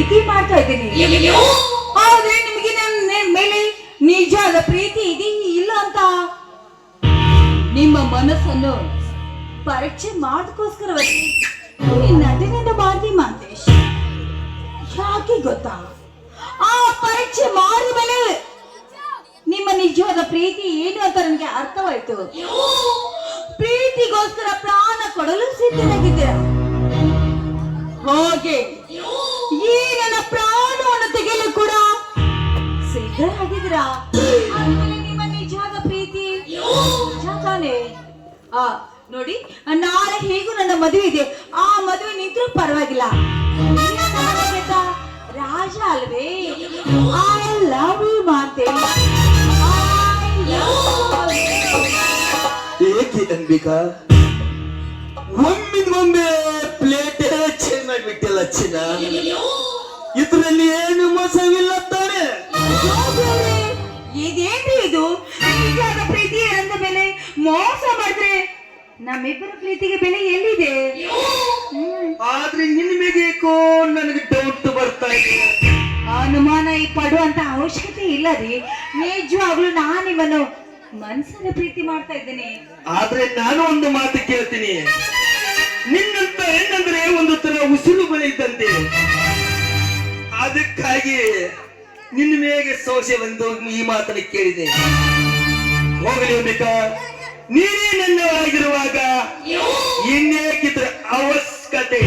ಪ್ರೀತಿ ಮಾಡ್ತಾ ಇದ್ದೀನಿ. ಆದ್ರೆ ನಿಮಗೆ ನನ್ನ ಮೇಲೆ ನಿಜವಾದ ಪ್ರೀತಿ ಇದೆ ಇಲ್ಲ ಅಂತ ನಿಮ್ಮ ಮನಸ್ಸನ್ನು ಪರೀಕ್ಷೆ ಮಾಡೋದಕ್ಕೋಸ್ಕರವಾಗಿ ಈ ನಟನೆಯನ್ನು ಮಾಡ್ತಿ ಮಾಂತೇಶ್. ಯಾಕೆ ಗೊತ್ತಾ, ಆ ಪರೀಕ್ಷೆ ಮಾಡಿದ ಮೇಲೆ ನಿಮ್ಮ ನಿಜವಾದ ಪ್ರೀತಿ ಏನು ಅಂತ ನನಗೆ ಅರ್ಥವಾಯ್ತು. ಪ್ರೀತಿಗೋಸ್ಕರ ಪ್ರಾಣ ಕೊಡಲು ಸಿದ್ಧರಾಗಿದ್ದೀರ. ಹಾಗೆ ಈ ನನ್ನ ಪ್ರಾಣವನ್ನು ತೆಗೆಯಲು ಕೂಡ ಸಿದ್ಧರಾಗಿದ್ದೀರಾ. ಆಮೇಲೆ ನಿಮ್ಮ ನಿಜವಾದ ಪ್ರೀತಿ ನಿಜ ತಾನೆ? ನೋಡಿ, ನಾಳೆ ಹೇಗೂ ನನ್ನ ಮದುವೆ ಇದೆ. ಆ ಮದುವೆ ನಿಂತರೂ ಪರವಾಗಿಲ್ಲ. ರಾಜ ಅಲ್ವೇ? I love you Mantesh. ಏಕೆ ಅಂಬಿಕಾ, ಒಮ್ಮಿಂದೊಮ್ಮೆ ಪ್ಲೇಟ್ ಚೇಂಜ್ ಮಾಡಿಬಿಟ್ಟಿಲ್ಲ ಚಿನ್ನ? ಇದರಲ್ಲಿ ಏನು ಮೋಸವಿಲ್ಲ ತಾನೆ? ಇದೇನ್ರಿ ಇದು? ನಿಜವಾದ ಪ್ರೀತಿ ಅಂದ ಮೇಲೆ ಮೋಸ ಮಾಡಿದ್ರೆ ನಮ್ಮಿಬ್ಬರ ಪ್ರೀತಿಗೆ ಬೆಲೆ ಎಲ್ಲಿದೆ? ಆದ್ರೆ ನಿನ್ ಮೇಗೇಕೋ ನನಗೆ ಡೌಟ್ ಬರ್ತಾ ಇದೆ. ಅನುಮಾನ ಪಡುವಂತ ಅವಶ್ಯಕತೆ ಇಲ್ಲ ರೀ. ನಿಜವಾಗ್ಲೂ ನಾನು ನಿಮ್ಮನ್ನು ಮನಸ್ಸನ್ನ ಪ್ರೀತಿ ಮಾಡ್ತಾ ಇದ್ದೇನೆ. ಆದ್ರೆ ನಾನು ಒಂದು ಮಾತು ಕೇಳ್ತೀನಿ. ನಿನ್ನಂತ ಹೆಣ್ಣಂದ್ರೆ ಒಂದು ತರ ಉಸಿರು ಬಳಿ ಇದ್ದಂತೆ. ಅದಕ್ಕಾಗಿ ನಿನ್ನ ಮೇಗೆ ಸೋಸೆ ಬಂದು ಈ ಮಾತನ್ನು ಕೇಳಿದೆ. ಹೋಗಲಿ ಅಂಬಿಕಾ, ನೀನೇ ನನ್ನ ಆಗಿರುವಾಗ ಇನ್ನೇಕಿದ್ರ ಅವಶ್ಯಕತೆ